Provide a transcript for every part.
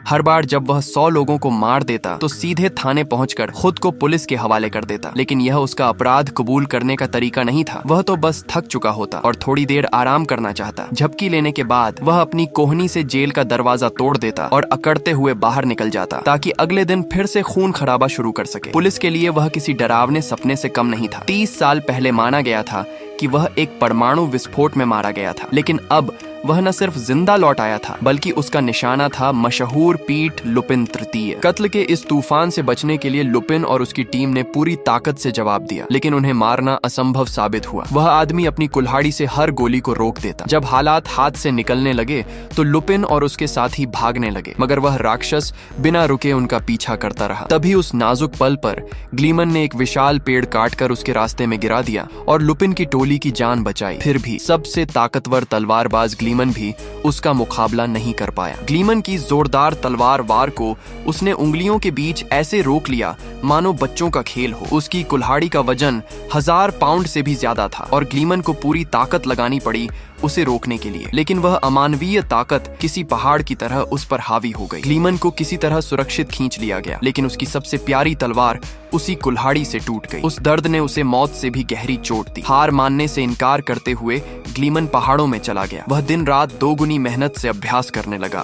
हर बार जब वह 100 लोगों को मार देता तो सीधे थाने पहुंचकर खुद को पुलिस के हवाले कर देता। लेकिन यह उसका अपराध कबूल करने का तरीका नहीं था। वह तो बस थक चुका होता और थोड़ी देर आराम करना चाहता। झपकी लेने के बाद वह अपनी कोहनी से जेल का दरवाजा तोड़ देता और अकड़ते हुए बाहर निकल जाता ताकि अगले दिन फिर से खून खराबा शुरू कर सके। पुलिस के लिए वह किसी डरावने सपने से कम नहीं था। 30 साल पहले माना गया था कि वह एक परमाणु विस्फोट में मारा गया था, लेकिन अब वह न सिर्फ जिंदा लौट आया था बल्कि उसका निशाना था मशहूर पीट लुपिन तृतीय। कत्ल के इस तूफान से बचने के लिए लुपिन और उसकी टीम ने पूरी ताकत से जवाब दिया, लेकिन उन्हें मारना असंभव साबित हुआ। वह आदमी अपनी कुल्हाड़ी से हर गोली को रोक देता। जब हालात हाथ से निकलने लगे तो लुपिन और उसके साथी भागने लगे, मगर वह राक्षस बिना रुके उनका पीछा करता रहा। तभी उस नाजुक पल पर ग्लीमन ने एक विशाल पेड़ काटकर उसके रास्ते में गिरा दिया और लुपिन की टोली की जान बचाई। फिर भी सबसे ताकतवर तलवारबाज ग्लीमन भी उसका मुकाबला नहीं कर पाया। ग्लीमन की जोरदार तलवार वार को उसने उंगलियों के बीच ऐसे रोक लिया मानो बच्चों का खेल हो। उसकी कुल्हाड़ी का वजन 1000 पाउंड से भी ज्यादा था और ग्लीमन को पूरी ताकत लगानी पड़ी उसे रोकने के लिए, लेकिन वह अमानवीय ताकत किसी पहाड़ की तरह उस पर हावी हो गई। ग्लीमन को किसी तरह सुरक्षित खींच लिया गया, लेकिन उसकी सबसे प्यारी तलवार उसी कुल्हाड़ी से टूट गई। उस दर्द ने उसे मौत से भी गहरी चोट दी। हार मानने से इनकार करते हुए ग्लीमन पहाड़ों में चला गया। वह दिन रात दोगुनी मेहनत से अभ्यास करने लगा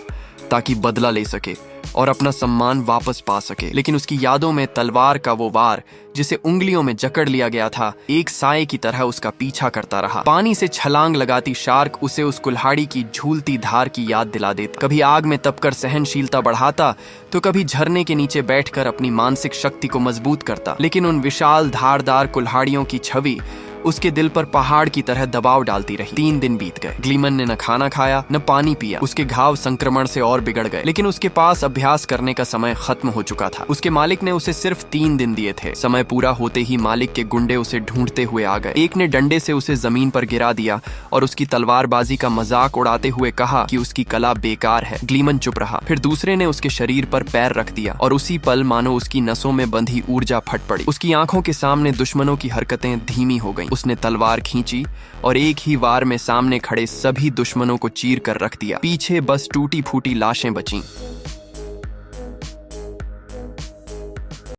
ताकि बदला ले सके और अपना सम्मान वापस पा सके, लेकिन उसकी यादों में तलवार का वो वार जिसे उंगलियों में जकड़ लिया गया था एक साए की तरह उसका पीछा करता रहा। पानी से छलांग लगाती शार्क उसे उस कुल्हाड़ी की झूलती धार की याद दिला देती। कभी आग में तपकर सहनशीलता बढ़ाता तो कभी झरने के नीचे बैठकर अपनी मानसिक शक्ति को मजबूत करता, लेकिन उन विशाल धारदार कुल्हाड़ियों की छवि उसके दिल पर पहाड़ की तरह दबाव डालती रही। 3 दिन बीत गए। ग्लीमन ने न खाना खाया न पानी पिया। उसके घाव संक्रमण से और बिगड़ गए, लेकिन उसके पास अभ्यास करने का समय खत्म हो चुका था। उसके मालिक ने उसे सिर्फ 3 दिन दिए थे। समय पूरा होते ही मालिक के गुंडे उसे ढूंढते हुए आ गए। एक ने डंडे से उसे जमीन पर गिरा दिया और उसकी तलवारबाजी का मजाक उड़ाते हुए कहा कि उसकी कला बेकार है। ग्लीमन चुप रहा। फिर दूसरे ने उसके शरीर पर पैर रख दिया और उसी पल मानो उसकी नसों में बंधी ऊर्जा फट पड़ी। उसकी आंखों के सामने दुश्मनों की हरकतें धीमी हो गईं। उसने तलवार खींची और एक ही वार में सामने खड़े सभी दुश्मनों को चीर कर रख दिया। पीछे बस टूटी फूटी लाशें बचीं।